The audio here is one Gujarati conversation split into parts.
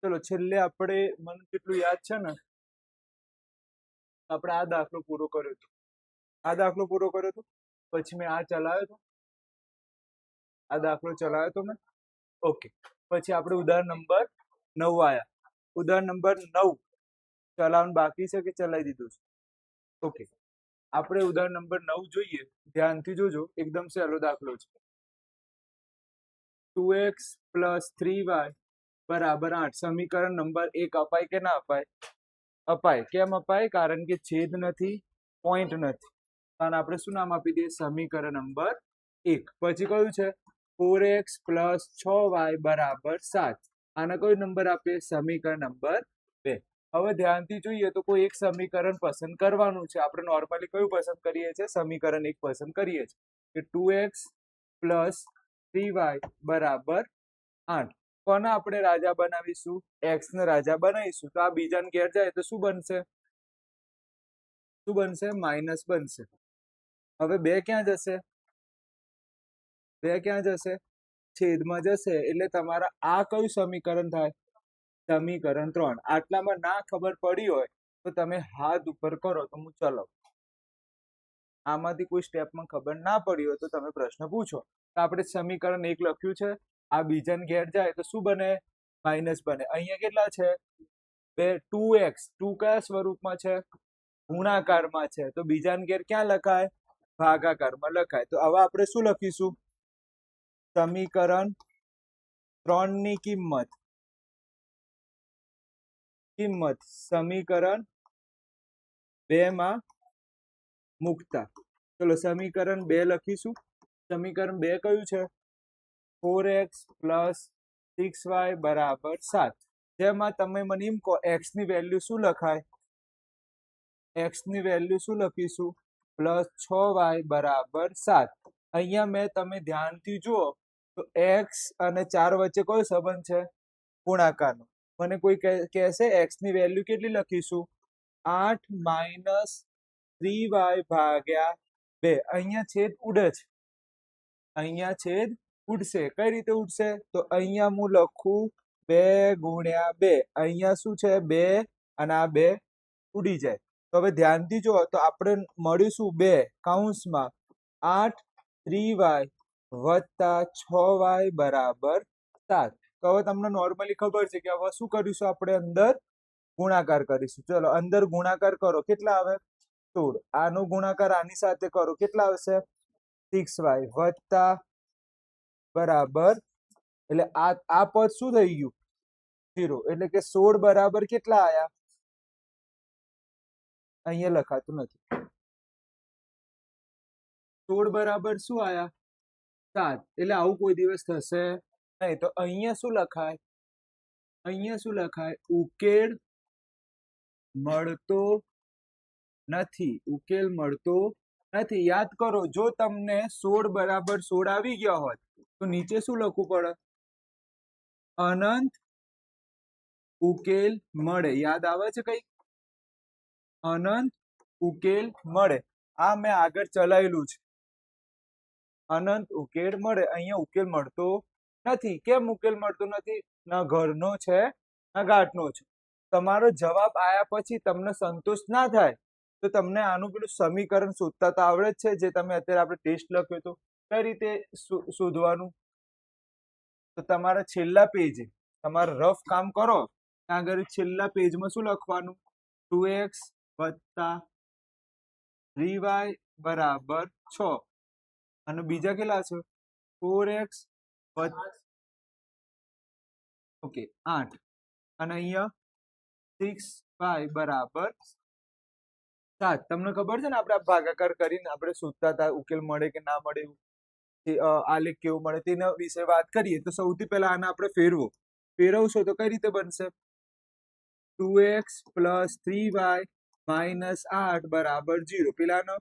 ચલો છેલ્લે આપણે મને કેટલું યાદ છે ને આપણે આ દાખલો પૂરો કર્યો હતો પછી મેં આ ચલાવ્યો હતો આ દાખલો ચલાવ્યો હતો મેં ઓકે પછી આપણે ઉદાહરણ નંબર 9 આયા ઉદાહરણ નંબર 9 ચલાવવાનું બાકી છે કે ચલાવી દીધું છે ઓકે આપણે ઉદાહરણ નંબર 9 જોઈએ ધ્યાનથી જોજો એકદમ સહેલો દાખલો છે 2x + 3y બરાબર 8 સમીકરણ નંબર 1 અપાય કે ના અપાય અપાય કેમ અપાય કારણ કે છેદ નથી પોઈન્ટ નથી અને આપણે શું નામ આપી દઈએ સમીકરણ નંબર 1 પછી કયું છે 4x + 6y બરાબર 7 આને કયો નંબર આપીએ સમીકરણ નંબર 2 હવે ધ્યાનથી જોઈએ તો કોઈ એક સમીકરણ પસંદ કરવાનું છે આપણે નોર્મલી કયું પસંદ કરીએ છીએ સમીકરણ 1 પસંદ કરીએ છીએ કે 2x + 3y બરાબર 8 કોને આપણે રાજા બનાવીશું x ને રાજા બનાવીશું તો આ બીજાને ઘેર જાય તો શું બનશે માઇનસ બનશે હવે 2 ક્યાં જશે છેદમાં જશે એટલે તમારા આ કયું સમીકરણ થાય સમીકરણ 3 આટલામાં ના ખબર પડી હોય તો તમે હાથ ઉપર કરો તો હું ચલાવું આમાંથી કોઈ સ્ટેપમાં ખબર ના પડી હોય તો તમે પ્રશ્ન પૂછો તો આપણે સમીકરણ 1 લખ્યું છે આ બીજાને ઘેર જાય તો શું બને માઇનસ બને અહીંયા કેટલા છે 2x 2 કયા સ્વરૂપમાં છે ગુણાકારમાં છે તો બીજાને ઘેર ક્યાં લખાય ભાગાકારમાં લખાય તો હવે આપણે શું લખીશું સમીકરણ 3 ની કિંમત સમીકરણ 2 માં મૂકતા ચલો સમીકરણ 2 લખીશું સમીકરણ 2 કયું છે 4x + 6y બરાબર 7 જેમાં તમે મને એમ કહો x ની વેલ્યુ શું લખાય x ની વેલ્યુ શું લખીશું +6y બરાબર 7 અહીંયા મેં તમે ધ્યાનથી જુઓ તો x અને 4 વચ્ચે કયો સંબંધ છે ગુણાકારનો મને કોઈ કહેશે x ની વેલ્યુ કેટલી લખીશું 8 - 3y ભાગ્યા 2 અહીંયા છેદ ઉડે છે ઉડશે કઈ રીતે ઉડશે તો અહીંયા હું લખું 2 × 2 અહીંયા શું છે 2 અને આ 2 ઉડી જાય તો હવે ધ્યાનથી જુઓ તો આપણે મળીશું 2 કૌંસમાં 8 3y + 6y બરાબર 7 તો હવે તમને નોર્મલી ખબર છે કે હવે શું કરીશું આપણે અંદર ગુણાકાર કરીશું ચલો અંદર ગુણાકાર કરો કેટલા આવે 16 આનો ગુણાકાર આની સાથે કરો કેટલા આવશે 6y બરાબર એટલે આ પદ શું થઈ ગયું 0 એટલે કે 16 બરાબર કેટલા આયા અહીંયા લખાતું નથી 16 બરાબર શું આયા 7 એટલે આવું કોઈ દિવસ થશે નહીં તો અહીંયા શું લખાય ઉકેલ મળતો નથી યાદ કરો જો તમને 16 બરાબર 16 આવી ગયા હોય તો નીચે શું લખવું પડે અનંત ઉકેલ મળે યાદ આવે છે કઈ અનંત ઉકેલ મળે આ મેં આગળ ચલાવેલું છે અનંત ઉકેલ મળે અહીંયા ઉકેલ મળતો નથી કેમ ઉકેલ મળતો નથી ના ઘરનો છે ના ગાંઠનો છે તમારો જવાબ આયા પછી તમને સંતોષ ના થાય તો તમને આનું પેલું સમીકરણ શોધતા તો આવડે જ છે જે તમે અત્યારે આપણે ટેસ્ટ લખ્યો હતો કઈ રીતે શોધવાનું તો તમારા છેલ્લા પેજે તમારે રફ કામ કરો ત્યાં આગળ છેલ્લા પેજમાં શું લખવાનું 2x + 3y બરાબર 6 અને બીજા કેટલા છે 4x ઓકે 8 અને અહીંયા 6y બરાબર 7 તમને ખબર છે ને આપણે ભાગાકાર કરીને આપણે શોધતા હતા ઉકેલ મળે કે ના મળે આલેખ કેવું મળે તેના વિશે વાત કરીએ તો સૌથી પહેલા આને આપણે ફેરવશો તો કઈ રીતે બનશે 2x + 3y - 8 બરાબર 0 પેલાનો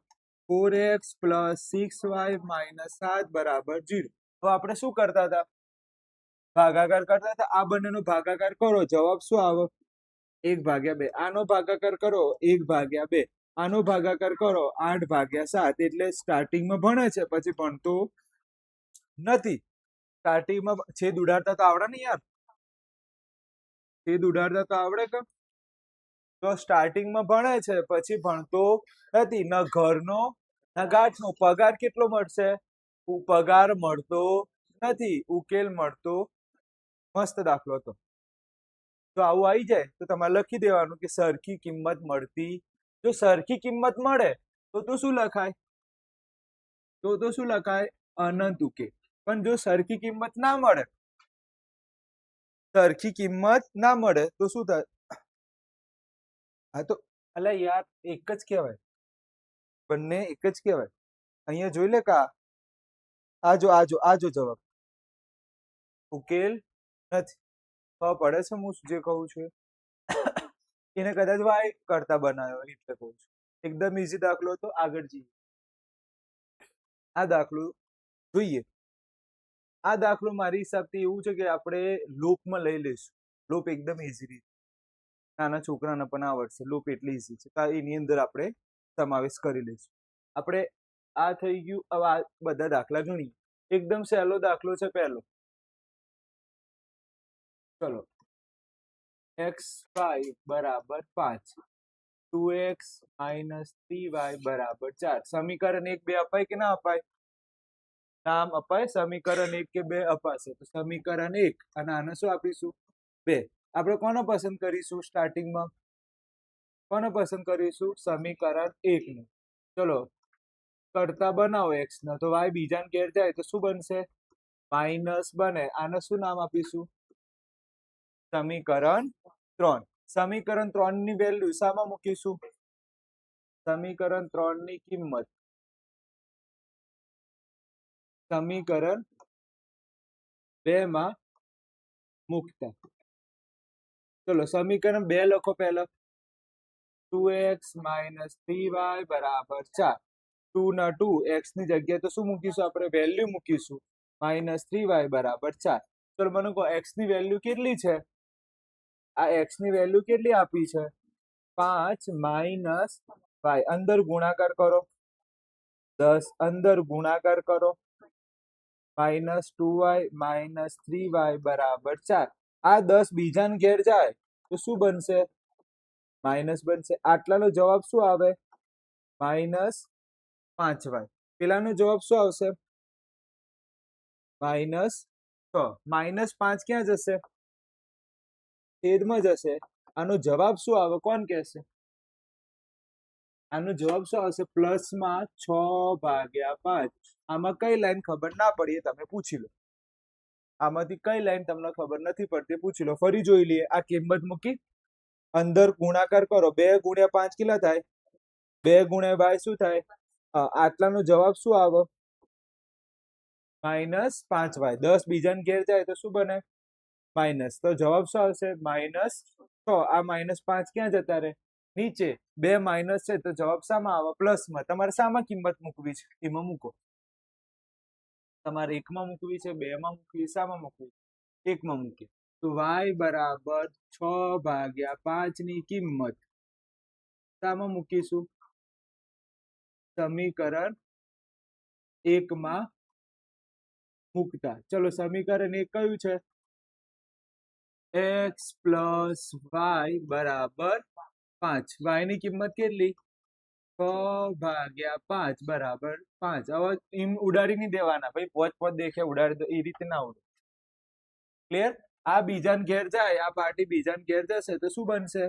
4x + 6y - 7 બરાબર 0 હવે આપણે શું કરતા હતા ભાગાકાર કરતા હતા આ બંનેનો ભાગાકાર કરો જવાબ શું આવે 1/2 આનો ભાગાકાર કરો 1/2 આનો ભાગાકાર કરો 8/7 એટલે સ્ટાર્ટિંગમાં ભણે છે પછી ભણતો નથી સ્ટાર્ટિંગમાં છેદ ઉડાડતા તો આવડે ને યાર છેદ ઉડાડતા તો આવડે કે? તો સ્ટાર્ટિંગમાં ભણે છે પછી ભણતો નથી, ન ઘરનો ન ગાંઠનો. પગાર કેટલો મળશે? પગાર મળતો નથી, ઉકેલ મળતો. મસ્ત દાખલો હતો. તો આવું આવી જાય તો તમારે લખી દેવાનું કે સરખી કિંમત મળતી. જો સરખી કિંમત મળે તો શું લખાય? તો શું લખાય? અનંત ઉકેલ. પણ જો સરખી કિંમત ના મળે, સરખી કિંમત ના મળે તો શું થાય? હા તો અલા યાર એક જ કહેવાય, બંને એક જ કહેવાય. અહીંયા જોઈ લે કા, આજો જવાબ. ઉકેલ નથી. ખબર પડે છે હું જે કહું છું? એને કદાચ વાય કરતા બનાવ્યો એટલે કહું છું. એકદમ ઈઝી દાખલો હતો. આગળ જઈએ. આ દાખલો જોઈએ. આ દાખલો મારી હિસાબથી એવું છે કે આપણે લૂપમાં લઈ લઈશું. લૂપ એકદમ ઈઝી રીતે નાના છોકરાને પણ આવડશે. લૂપ એટલી ઈઝી છે તો એની અંદર આપણે સમાવેશ કરી લઈશું. આપણે આ થઈ ગયું. હવે આ બધા દાખલા ગણીએ. એકદમ સહેલો દાખલો છે પહેલો. ચલો, x5 બરાબર 5, 2x માઇનસ 3y બરાબર 4. સમીકરણ 1 2 અપાય કે ના અપાય? નામ અપાય. સમીકરણ 1 કે 2 અપાશે. તો સમીકરણ 1 અને આને શું આપીશું? 2. આપણે કોને પસંદ કરીશું? સ્ટાર્ટિંગમાં કોને પસંદ કરીશું? સમીકરણ 1 ને. ચલો કરતા બનાવો x ને, તો y બીજાને ઘેર જાય તો શું બનશે? માઇનસ બને. આને શું નામ આપીશું? સમીકરણ 3. સમીકરણ 3 ની વેલ્યુ શામાં મૂકીશું? સમીકરણ 3 ની કિંમત સમીકરણ 2 માં મૂકતા. ચલો સમીકરણ 2 લખો પહેલા. 2x માઇનસ 3y બરાબર 4. 2 ના 2 x ની જગ્યાએ તો શું મૂકીશું? આપણે વેલ્યુ મૂકીશું માઇનસ 3y બરાબર 4. ચલો મને કહો x ની વેલ્યુ કેટલી છે? આ x ની વેલ્યુ કેટલી આપી છે? 5 માઇનસ y. અંદર ગુણાકાર કરો. 10 અંદર ગુણાકાર કરો. માઇનસ 2y માઇનસ 3y બરાબર 4. આ 10 બીજાને ઘેર જાય તો શું બનશે? માઇનસ બનશે. આટલાનો જવાબ શું આવે? Minus 5y. પેલાનો જવાબ શું આવશે? માઇનસ 6. માઇનસ 5 ક્યાં જશે? છેદમાં જશે. આનો જવાબ શું આવે? કોણ કહેશે? આનો જવાબ શું આવશે? પ્લસમાં 6/5. આમાં કઈ લાઈન ખબર ના પડી તમે પૂછી લો. આમાંથી કઈ લાઈન તમને ખબર નથી પડતી પૂછી લો. ફરી જોઈ લઈએ. આ કિંમત મૂકી અંદર ગુણાકાર કરો. 2 ગુણ્યા 5 કેટલા થાય? 2 ગુણ્યા y શું થાય? આટલાનો જવાબ શું આવે? Minus 5y. 10 બીજાને ઘેર જાય તો શું બને? માઇનસ. તો જવાબ શું આવશે? માઇનસ 6. આ માઇનસ 5 ક્યાં જતા રહે? નીચે. 2 માઇનસ છે તો જવાબ શામાં આવે? પ્લસમાં. તમારે શામાં કિંમત મૂકવી છે એમાં મૂકો. તમારે 1 માં મૂકવી છે, 2 માં મૂકવી, શામાં મૂકવી? 1 માં મૂકીએ. તો y બરાબર 6/5 ની કિંમત શામાં મૂકીશું? સમીકરણ 1 માં મૂકતા. ચલો સમીકરણ 1 કયું છે? x પ્લસ y બરાબર 5. y ની કિંમત કેટલી? 6/5 બરાબર 5. હવે એમ ઉડાડી નહીં દેવાના ભાઈ. પોચ દેખે ઉડાડી દો એ રીતે ના ઉડે. ક્લિયર? આ બીજાને ઘેર જાય, આ પાર્ટી બીજાને ઘેર જશે તો શું બનશે?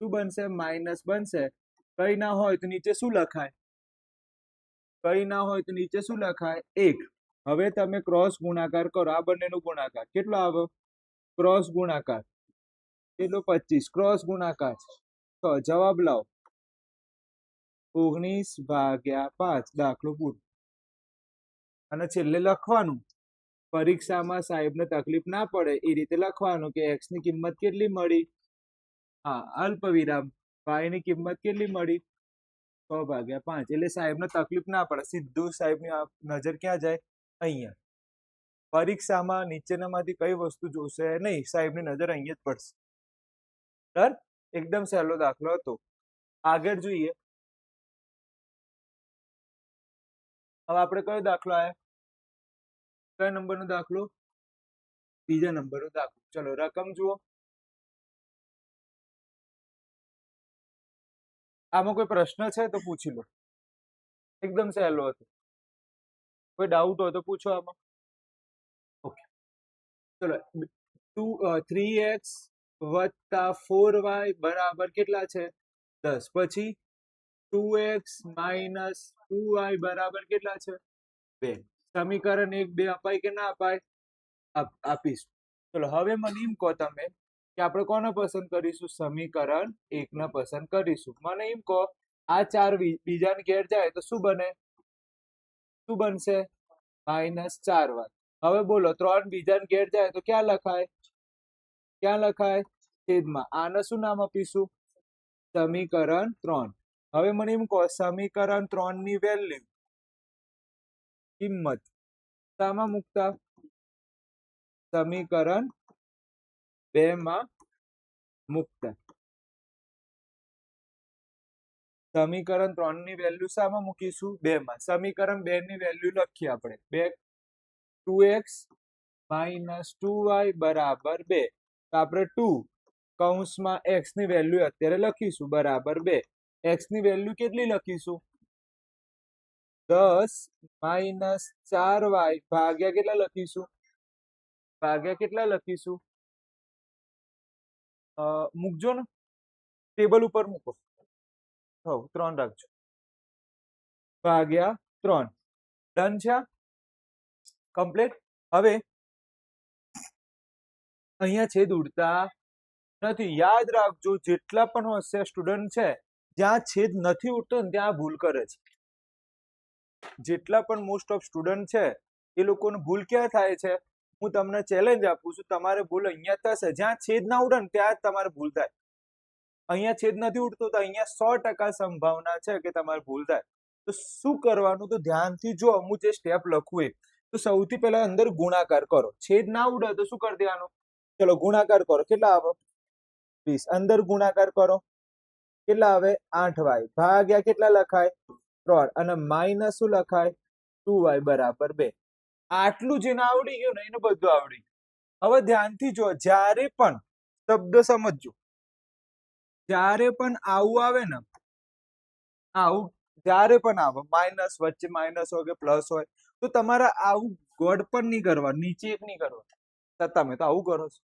શું બનશે? માઇનસ બનશે. કઈ ના હોય તો નીચે શું લખાય? કઈ ના હોય તો નીચે શું લખાય? 1. હવે તમે ક્રોસ ગુણાકાર કરો. આ બંનેનો ગુણાકાર કેટલો આવે? ક્રોસ ગુણાકાર કેટલો? 25. ક્રોસ ગુણાકાર તો જવાબ લાવો 19/5. દાખલો પૂરો. અને છેલ્લે લખવાનું પરીક્ષામાં સાહેબને તકલીફ ના પડે એ રીતે લખવાનું કે x ની કિંમત કેટલી મળી? હા, અલ્પ વિરામ. y ની કિંમત કેટલી મળી? 6/5. એટલે સાહેબને તકલીફ ના પડે. સીધું સાહેબની નજર ક્યાં જાય? અહીંયા. પરીક્ષામાં નીચેનામાંથી કઈ વસ્તુ જોશે નહીં, સાહેબની નજર અહીંયા જ પડશે. બરાબર? એકદમ સહેલો દાખલો હતો. આગળ જોઈએ. હવે આપણે કયો દાખલો આવ્યો? કયા નંબરનો દાખલો? બીજા નંબરનો દાખલો. ચલો રકમ જુઓ. આમાં કોઈ પ્રશ્ન છે તો પૂછી લો, એકદમ સહેલો હતો. કોઈ ડાઉટ હોય તો પૂછો આમાં. ઓકે, ચલો 3x વત્તા 4y બરાબર કેટલા છે? 10. પછી 2x માઇનસ 2y બરાબર કેટલા છે? 2. સમીકરણ 1 2 અપાય કે ના અપાય? આપીશું. ચલો હવે મને એમ કહો તમે કે આપણે કોને પસંદ કરીશું? સમીકરણ 1 ને પસંદ કરીશું. મને એમ કહો આ 4 બીજાને ઘેર જાય તો શું બને? શું બનશે? -4y. હવે બોલો 3 બીજાને ઘેર જાય તો ક્યાં લખાય? ક્યાં લખાય? છેદમાં. આને શું નામ આપીશું? સમીકરણ 3. હવે મને એમ કહો સમીકરણ 3 ની વેલ્યુ કિંમત શામાં મૂકતા? સમીકરણ 2 માં મૂકતા. સમીકરણ 3 ની વેલ્યુ શામાં મૂકીશું? 2 માં. સમીકરણ 2 ની વેલ્યુ લખીએ આપણે. 2x માઇનસ 2y બરાબર 2. તો આપણે 2 કૌંસમાં x ની વેલ્યુ અત્યારે લખીશું બરાબર 2. x ની વેલ્યુ કેટલી લખીશું? 10 માઇનસ 4y ભાગ્યા કેટલા લખીશું? ભાગ્યા કેટલા લખીશું? મૂકજો ને, ટેબલ ઉપર મૂકો. 3 રાખજો. ભાગ્યા 3. ડન છે? કમ્પ્લીટ. હવે અહીંયા છેદ ઉડતા નથી. યાદ રાખજો, જેટલા પણ હોશિયાર સ્ટુડન્ટ છે જ્યાં છેદ નથી ઉડતો ને ત્યાં ભૂલ કરે છે. જેટલા પણ મોસ્ટ ઓફ સ્ટુડન્ટ છે એ લોકોને ભૂલ ક્યાં થાય છે? હું તમને ચેલેન્જ આપું છું, તમારે ભૂલ અહીંયા થશે. જ્યાં છેદ ના ઉડે ને ત્યાં જ તમારે ભૂલ થાય. અહીંયા છેદ નથી ઉડતો તો અહીંયા 100% સંભાવના છે કે તમારે ભૂલ થાય. તો શું કરવાનું? તો ધ્યાનથી જો હું જે સ્ટેપ લખું એ તો સૌથી પહેલા અંદર ગુણાકાર કરો. છેદ ના ઉડે તો શું કરી દેવાનું? ચલો ગુણાકાર કરો. કેટલા આવે? 20. અંદર ગુણાકાર કરો. કેટલા આવે? 8y ભાગ્યા કેટલા લખાય? 3. અને માઇનસ શું લખાય? 2y બરાબર 2. આટલું જેને આવડી ગયું ને એને બધું આવડી ગયું. હવે ધ્યાનથી જો, જ્યારે પણ શબ્દ સમજજો, જ્યારે પણ આવું આવે ને, આવું જ્યારે પણ આવે માઇનસ, વચ્ચે માઇનસ હોય કે પ્લસ હોય તો તમારે આવું ગોળ પણ નહીં કરવા, નીચે એક નહીં કરવા. તમે તો આવું કરો છો.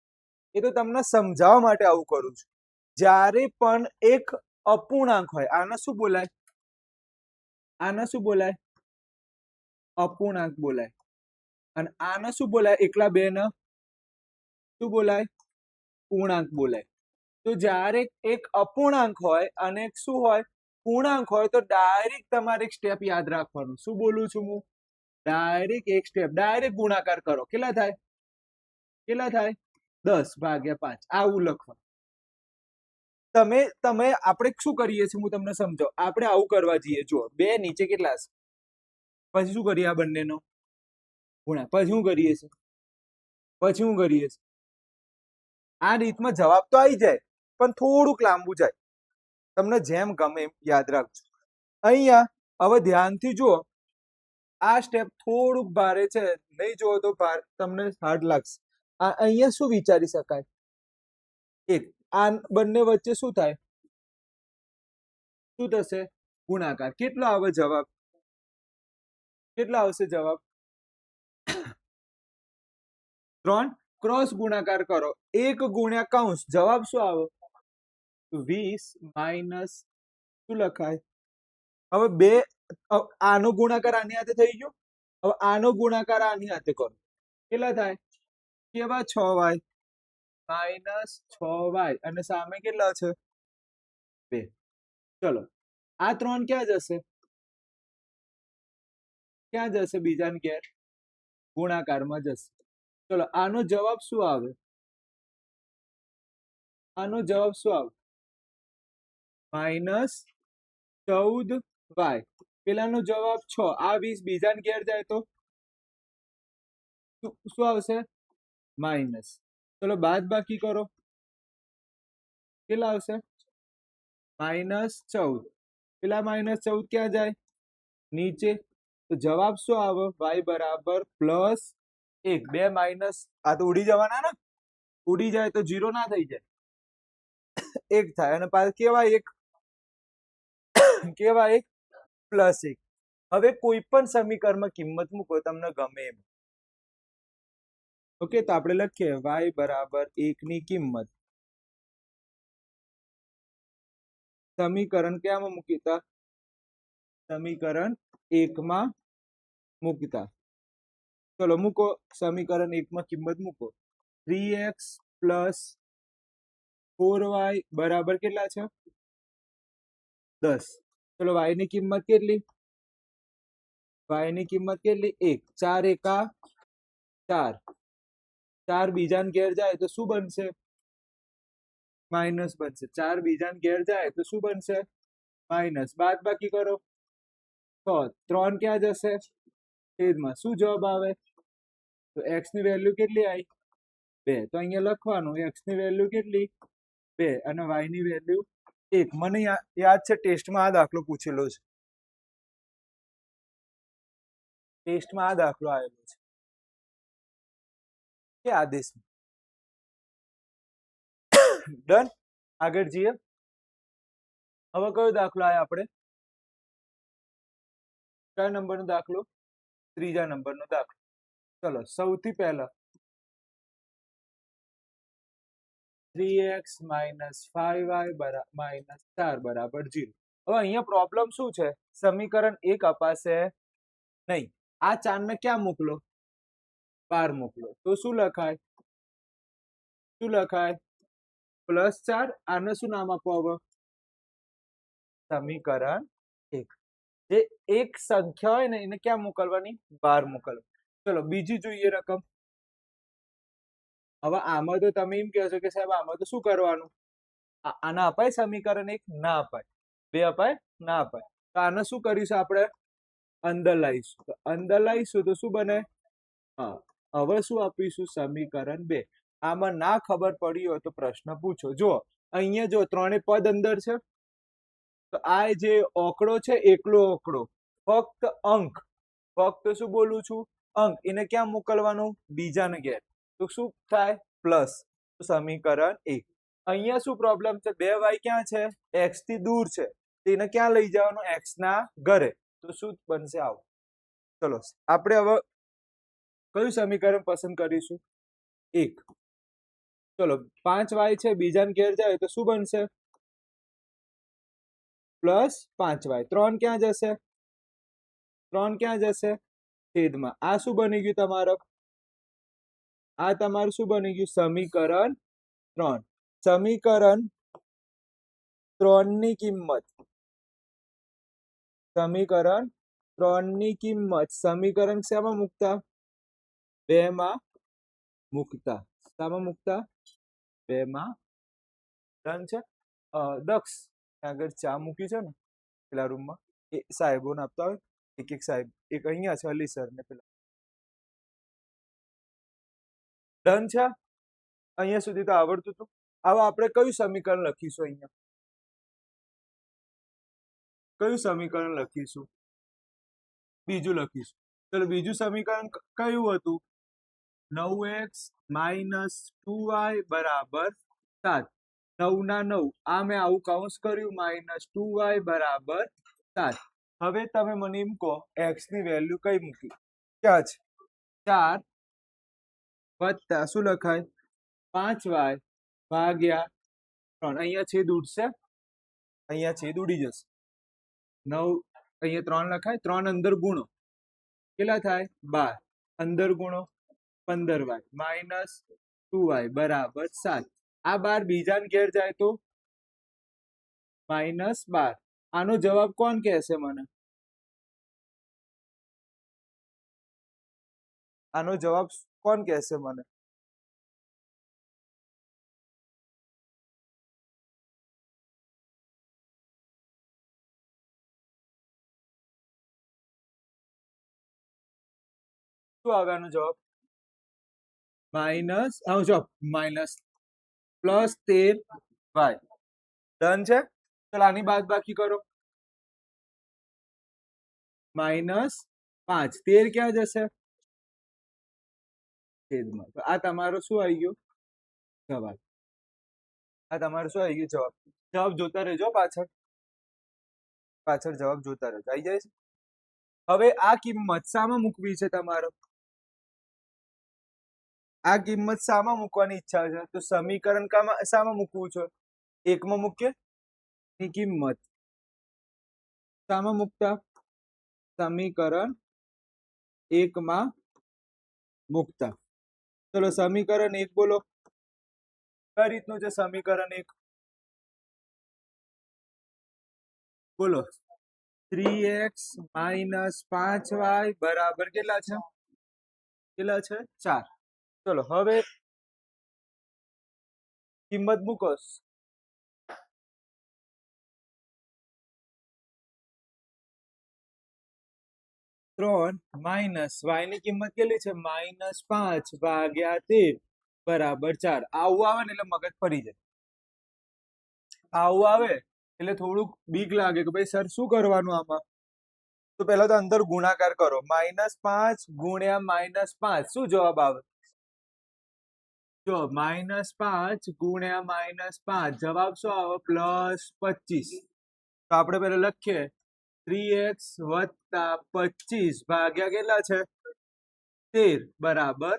એ તો તમને સમજાવવા માટે આવું કરું છું. જ્યારે પણ એક અપૂર્ણાંક હોય, આને શું બોલાય? આને શું બોલાય? અપૂર્ણાંક બોલાય. અને આને શું બોલાય? એકલા બે ને શું બોલાય? પૂર્ણાંક બોલાય. તો જ્યારે એક અપૂર્ણાંક હોય અને એક શું હોય? પૂર્ણાંક હોય તો ડાયરેક્ટ તમારે એક સ્ટેપ યાદ રાખવાનું. શું બોલું છું હું? ડાયરેક્ટ એક સ્ટેપ, ડાયરેક્ટ ગુણાકાર કરો. કેટલા થાય? કેટલા થાય? 10 ભાગ્યા 5. આવું લખવાનું. તમે આપણે શું કરીએ છીએ હું તમને સમજાવું. આપણે આવું કરવા જઈએ. જુઓ, 2 નીચે કેટલા છે? પછી શું કરીએ? આ બંનેનો ગુણા. પછી શું કરીએ છીએ? પછી શું કરીએ છીએ? આ રીતમાં જવાબ તો આવી જાય પણ થોડુંક લાંબુ જાય. તમને જેમ ગમે એમ યાદ રાખજો. અહીંયા હવે ધ્યાનથી જુઓ, આ સ્ટેપ થોડુંક ભારે છે, નહીં જુઓ તો તમને હાર્ડ લાગશે. અહીંયા શું વિચારી શકાય? એક આ બંને વચ્ચે શું થાય? શું થશે? ગુણાકાર. કેટલો આવે જવાબ? કેટલા આવશે જવાબ? 3. ક્રોસ ગુણાકાર કરો. 1 ગુણ્યા કૌંસ. જવાબ શું આવે? 20 માઇનસ શું લખાય? હવે 2 આનો ગુણાકાર આની સાથે થઈ ગયો. હવે આનો ગુણાકાર આની સાથે કરો. કેટલા થાય? કેવા? 6y માઇનસ 6y અને સામે કેટલા છે? 2. ચલો આ 3 ક્યાં જશે? ક્યાં જશે? બીજાને ઘેર ગુણાકારમાં જશે. ચલો આનો જવાબ શું આવે? આનો જવાબ શું આવે? -14y. પેલાનો જવાબ 6. આ 20 બીજાને ઘેર જાય તો શું આવશે? માઇનસ. ચલો બાદ બાકી કરો. કેટલા આવશે? -14. પેલા -14 ક્યાં જાય? નીચે. તો જવાબ શું આવે? y બરાબર +1. 2 માઇનસ આ તો ઉડી જવાના ને, ઉડી જાય તો 0 ના થઈ જાય, 1 થાય. અને પાછું કેવાય 1 કેવા 1 +1. હવે કોઈ પણ સમીકરણમાં કિંમત મૂકો તમને ગમે એમ. ઓકે, તો આપણે લખીએ y બરાબર 1 ની કિંમત સમીકરણ ક્યાંમાં મૂકીતા? સમીકરણ 1 માં મૂકતા. ચલો મૂકો, સમીકરણ 1 માં કિંમત મૂકો. 3x + 4y બરાબર કેટલા છે? 10. ચલો y ની કિંમત કેટલી? y ની કિંમત કેટલી? 1. 4 એકા 4. 4 બીજાને ઘેર જાય તો શું બનશે? માઇનસ બનશે. 4 બીજાને ઘેર જાય તો શું બનશે? માઇનસ. બાદ બાકી કરો 6. 3 ક્યાં જશે? છેદમાં. શું જવાબ આવે? તો x ની વેલ્યુ કેટલી આવી? 2. તો અહીંયા લખવાનું x ની વેલ્યુ કેટલી? 2 અને y ની વેલ્યુ 1. મને યાદ છે ટેસ્ટમાં આ દાખલો પૂછેલો છે. ટેસ્ટમાં આ દાખલો આવેલો છે કે આદેશમાં. ડન. આગળ જઈએ. હવે કયો દાખલો આવે આપણે? કયા નંબરનો દાખલો? ત્રીજા નંબરનો દાખલો. ચલો સૌથી પહેલા 3x - 5y - 4 બરાબર 0. હવે અહીંયા પ્રોબ્લેમ શું છે? સમીકરણ 1 અપાશે નહીં. આ 4 ને ક્યાં મોકલો? બહાર મોકલો. તો શું લખાય? શું લખાય? +4. આને શું નામ આપો? હવે સમીકરણ 1. જે એક સંખ્યા હોય ને એને ક્યાં મોકલવાની? બહાર મોકલવાની. ચલો બીજી જોઈએ રકમ. હવે આમાં તો તમે એમ કહેશો કે સાહેબ આમાં તો શું કરવાનું? આના અપાય સમીકરણ 1? ના અપાય. 2 અપાય? ના અપાય. તો આને શું કરીશું આપણે? અંદર લાવીશું. તો અંદર લાવીશું તો શું બને? હા. હવે શું આપીશું? સમીકરણ 2. આમાં ના ખબર પડી હોય તો પ્રશ્ન પૂછો. જો અહીંયા જો 3 પદ અંદર છે. તો આ જે ઓકડો છે એકલો ઓકડો, ફક્ત અંક, ફક્ત શું બોલું છું? અંક. એને ક્યાં મોકલવાનું? બીજાને ઘેર. તો શું થાય? પ્લસ. સમીકરણ 1. અહીંયા શું પ્રોબ્લેમ છે? 2y ક્યાં છે? x થી દૂર છે. એને ક્યાં લઈ જવાનું? x ના ઘરે. તો શું બનશે? આવું. ચલો આપણે હવે કયું સમીકરણ પસંદ કરીશું? 1. ચલો 5y છે બીજાને ઘેર જાય તો શું બનશે? +5y. 3 ક્યાં જશે? 3 ક્યાં જશે? છેદમાં. આ શું બની ગયું તમારું? આ તમારું શું બની ગયું? સમીકરણ 3. સમીકરણ 3 ની કિંમત, સમીકરણ 3 ની કિંમત સમીકરણ શેમાં મૂકતા? 2 માં મૂકતા. શામાં મૂકતા? 2 માં. ડન છે. દક્ષ આગળ ચા મૂકી છે ને પેલા રૂમમાં, એ સાહેબોને આપતા હોય. એક સાહેબ, એક અહીંયા છે અલી સર ને પેલા. ડન છે. અહીંયા સુધી તો આવડતું હતું. હવે આપણે કયું સમીકરણ લખીશું? અહીંયા કયું સમીકરણ લખીશું? બીજું લખીશું. ચલો બીજું સમીકરણ કયું હતું? 9x - 2y બરાબર 7. 9 ના 9. આ મેં આવું કાઉન્સ કર્યું. -2y બરાબર 7. હવે તમે મને એમ કહો x ની વેલ્યુ કઈ મૂકી? ક્યાં છે? 4 વત્તા શું લખાય? 5y ભાગ્યા 3. અહીંયા છેદ ઉડશે. અહીંયા છેદ ઉડી જશે. 9 અહીંયા 3 લખાય. 3 અંદર ગુણો. કેટલા થાય? 12. અંદર ગુણો 15y -2y બરાબર 7. આ 12 બીજાને ઘેર જાય તો -12. આનો જવાબ કોણ કહેશે મને? આનો જવાબ કોણ કહેશે મને? શું આવે આનો જવાબ? +13y. ડન છે. ચાલો આની બાદ બાકી કરો. -5. 13 ક્યાં જશે? છેદમાં. તો આ તમારો શું આવી ગયો? જવાબ. આ તમારો શું આવી ગયો? જવાબ. જવાબ જોતા રહેજો પાછળ. પાછળ જવાબ જોતા રહેજો. આવી જાય છે. હવે આ કિંમત શામાં મૂકવી છે તમારો? આ કિંમત શામાં મૂકવાની ઈચ્છા છે? તો સમીકરણ શામાં મૂકવું છે? એકમાં મૂકીએ. ની કિંમત શામાં મૂકતા? સમીકરણ એકમાં મૂકતા. ચલો સમીકરણ એક બોલો. કઈ રીતનું છે સમીકરણ એક? બોલો. 3x - 5y બરાબર કેટલા છે? કેટલા છે? 4. ચલો હવે કિંમત મૂકો. 3 માઇનસ y ની કિંમત કેટલી છે? -5 ભાગ્યા 13 બરાબર 4. આવું આવે ને એટલે મગજ ફરી જાય. આવું આવે એટલે થોડુંક બીક લાગે કે ભાઈ સર શું કરવાનું આમાં. તો પહેલા તો અંદર ગુણાકાર કરો. -5 ગુણ્યા -5 શું જવાબ આવે? જો -5 ગુણ્યા -5 જવાબ શું આવે? +25. તો આપણે પહેલા લખીએ 3x + 25 ભાગ્યા કેટલા છે? 13 બરાબર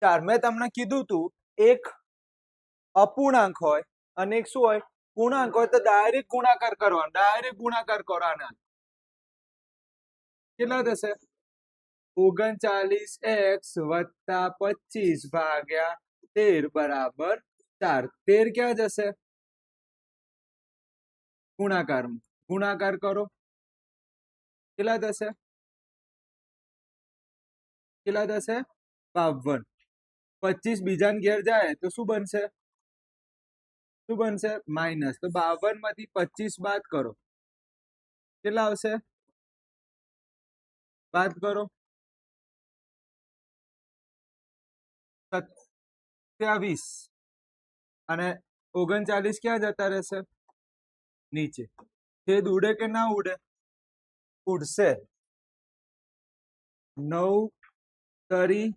4. મેં તમને કીધું તું એક અપૂર્ણાંક હોય અને એક શું હોય? પૂર્ણાંક હોય તો ડાયરેક્ટ ગુણાકાર કરવાનો. ડાયરેક્ટ ગુણાકાર કરો. આના કેટલા થશે? 39x + 25 ભાગ્યા 13 બરાબર 4. 13 ક્યાં જશે? ગુણાકારમાં. ગુણાકાર કરો. કેટલા થશે? કેટલા થશે? 52. 25 બીજાને ઘેર જાય તો શું બનશે? શું બનશે? માઇનસ. તો 52 માંથી 25 બાદ કરો. કેટલા આવશે? બાદ કરો. 27 અને 39 ક્યાં જતા રહેશે? નીચે. છેદ ઉડે કે ના ઉડે? ઉડશે. 9 તરી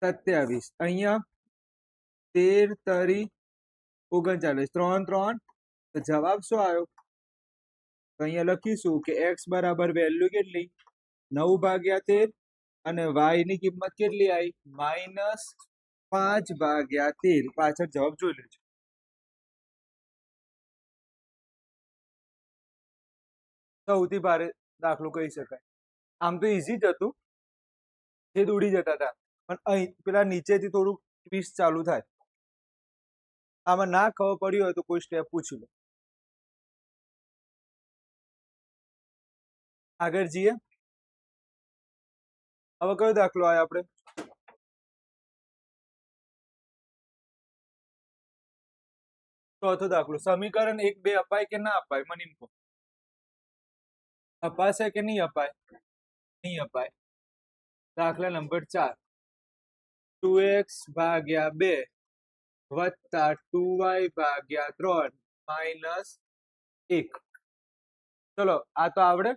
27. અહીંયા 13 તરી 39. 3 3. તો જવાબ શું આવ્યો? તો અહીંયા લખીશું કે x બરાબર વેલ્યુ કેટલી? 9 ભાગ્યા 13 અને y ની કિંમત કેટલી આવી? -5 ભાગ્યા 13. પાછળ જવાબ જોઈ લેજો. સૌથી ભારે દાખલો કહી શકાય. આમ તો ઈઝી જ હતું. છેદ ઉડી જતા હતા પણ અહીં પેલા નીચેથી થોડું ટ્વિસ્ટ ચાલુ થાય. આમાં ના ખબર પડી હોય તો કોઈ સ્ટેપ પૂછી લો. આગળ જઈએ. હવે કયો દાખલો આવ્યો આપણે? ચોથો દાખલો. સમીકરણ 1 2 અપાય કે ના અપાય? મને એમ કહો. અપાશે કે નહીં અપાય? નહીં અપાય. દાખલા નંબર 4. 2x ભાગ્યા 2 વત્તા 2y ભાગ્યા 3 માઇનસ 1. ચલો આ તો આવડે.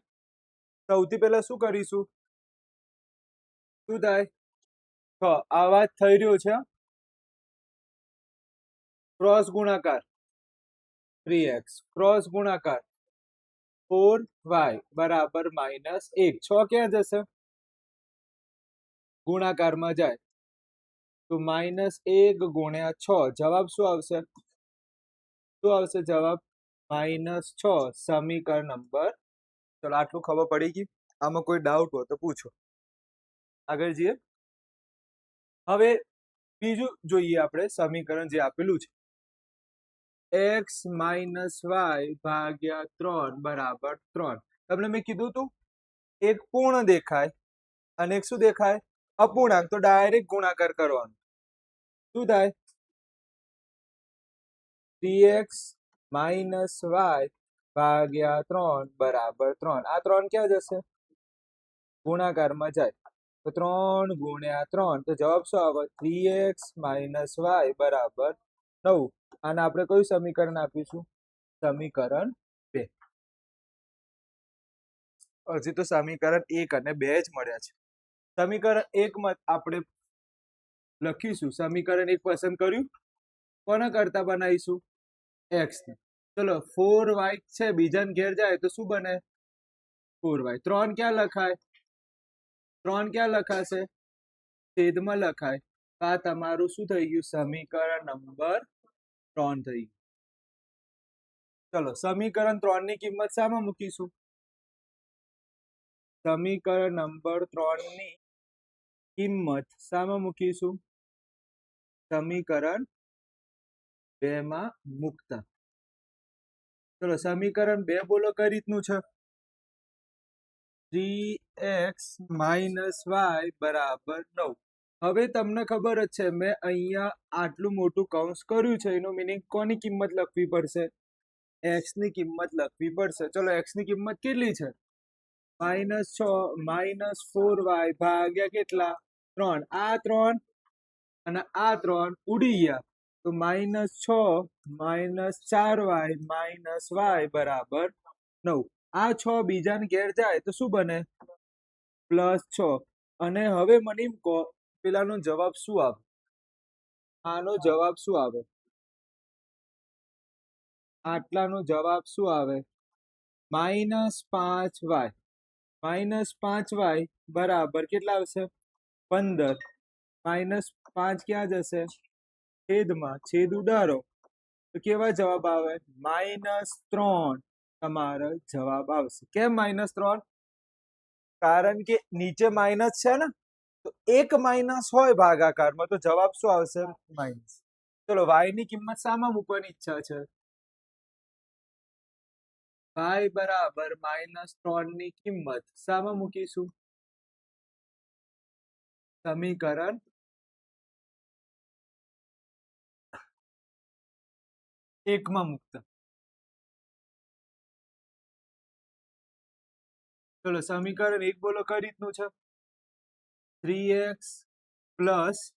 સૌથી પહેલા શું કરીશું? શું થાય? આ વાત થઈ રહ્યો છે. ક્રોસ ગુણાકાર 3x ક્રોસ ગુણાકાર 4y બરાબર -1. 6 ક્યાં જશે? ગુણાકારમાં જાય તો -1 ગુણ્યા 6. જવાબ શું આવશે? શું આવશે જવાબ? -6. સમીકરણ નંબર. ચલો આટલું ખબર પડી ગઈ. આમાં કોઈ ડાઉટ હોય તો પૂછો. આગળ જઈએ. હવે બીજું જોઈએ આપણે સમીકરણ જે આપેલું છે. x - y ભાગ્યા 3 બરાબર 3. તમને મેં કીધું તું એક પૂર્ણ દેખાય અને એક શું દેખાય? અપૂર્ણાંક. તો ડાયરેક્ટ ગુણાકાર કરવાનો. શું થાય? 3x - y ભાગ્યા 3 બરાબર 3. આ 3 ક્યાં જશે? ગુણાકારમાં જાય તો 3 ગુણ્યા 3. તો જવાબ શું આવે? 3x - y બરાબર 9. અને આપણે કયું સમીકરણ આપીશું? સમીકરણ 2. હજી તો સમીકરણ 1 અને 2 જ મળ્યા છે. સમીકરણ 1 માં આપણે લખીશું. સમીકરણ 1 પસંદ કર્યું. કોના કરતા બનાવીશું? x ને. ચલો 4y છે બીજાને ઘેર જાય તો શું બને 4y 3 ક્યાં લખાય 3 ક્યાં લખાશે છેદમાં લખાય તો આ તમારું શું થઈ ગયું સમીકરણ નંબર 3 થઈ ગયું ચલો સમીકરણ 3 ની કિંમત શામાં મૂકીશું સમીકરણ નંબર 3 ની કિંમત શામાં મૂકીશું સમીકરણ 2 માં મૂકતા ચલો સમીકરણ 2 બોલો કઈ રીતનું છે 3x y બરાબર 9 હવે તમને ખબર જ છે મેં અહીંયા આટલું મોટું કૌંસ કર્યું છે એનો મીનિંગ કોની કિંમત લખવી પડશે x ની કિંમત લખવી પડશે ચલો x ની કિંમત કેટલી છે -6 -4y ભાગ્યા કેટલા 3 આ 3 અને આ 3 ઉડી ગયા તો -6 -4y y બરાબર 9 આ 6 બીજાને ઘેર જાય તો શું બને +6 અને હવે મને એમ કહો પેલાનો જવાબ શું આવે આનો જવાબ શું આવે આટલાનો જવાબ શું આવે -5y -5y બરાબર કેટલા આવશે 15 -5 ક્યાં જશે છેદમાં છેદ ઉડાડો તો કેવા જવાબ આવે -3 તમારો જવાબ આવશે કેમ -3 કારણ કે નીચે માઇનસ છે ને તો એક માઇનસ હોય ભાગાકારમાં તો જવાબ શું આવશે માઇનસ ચલો y ની કિંમત શામાં મૂકવાની ઈચ્છા છે y બરાબર -3 ની કિંમત શામાં મૂકીશું સમીકરણ 1 માં મૂકતા ચલો સમીકરણ 1 બોલો કઈ રીતનું છે 3x +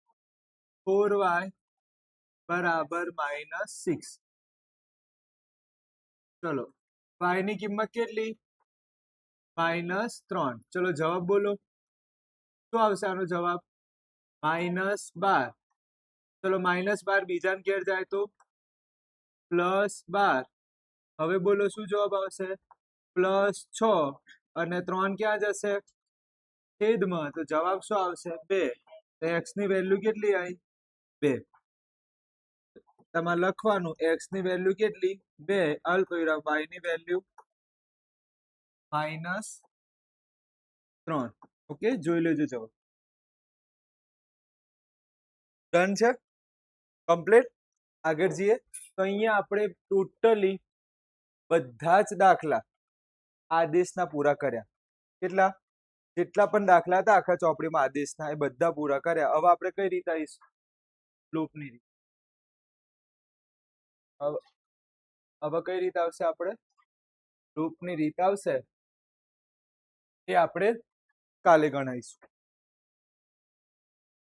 4y બરાબર -6 ચલો y ની કિંમત કેટલી -3 ચલો જવાબ બોલો શું આવશે આનો જવાબ -12 ચલો -12 બીજાને ઘેર જાય તો +12 હવે બોલો શું જવાબ આવશે +6 અને 3 ક્યાં જશે છેદમાં તો જવાબ શું આવશે 2 તો x ની વેલ્યુ કેટલી આવી 2 તમારે લખવાનું x ની વેલ્યુ કેટલી 2 અલ્પવિરામ y ની વેલ્યુ -3 ઓકે જોઈ લેજો જવાબ ડન છે કમ્પ્લીટ આગળ જઈએ તો અહીંયા આપણે ટોટલી બધા જ દાખલા આદેશના પૂરા કર્યા કેટલા જેટલા પણ દાખલા હતા આખા ચોપડીમાં આદેશના એ બધા પૂરા કર્યા હવે આપણે કઈ રીતે આવીશું લૂપની રીત હવે કઈ રીત આવશે આપણે લૂપની રીત આવશે એ આપણે કાલે ગણાવીશું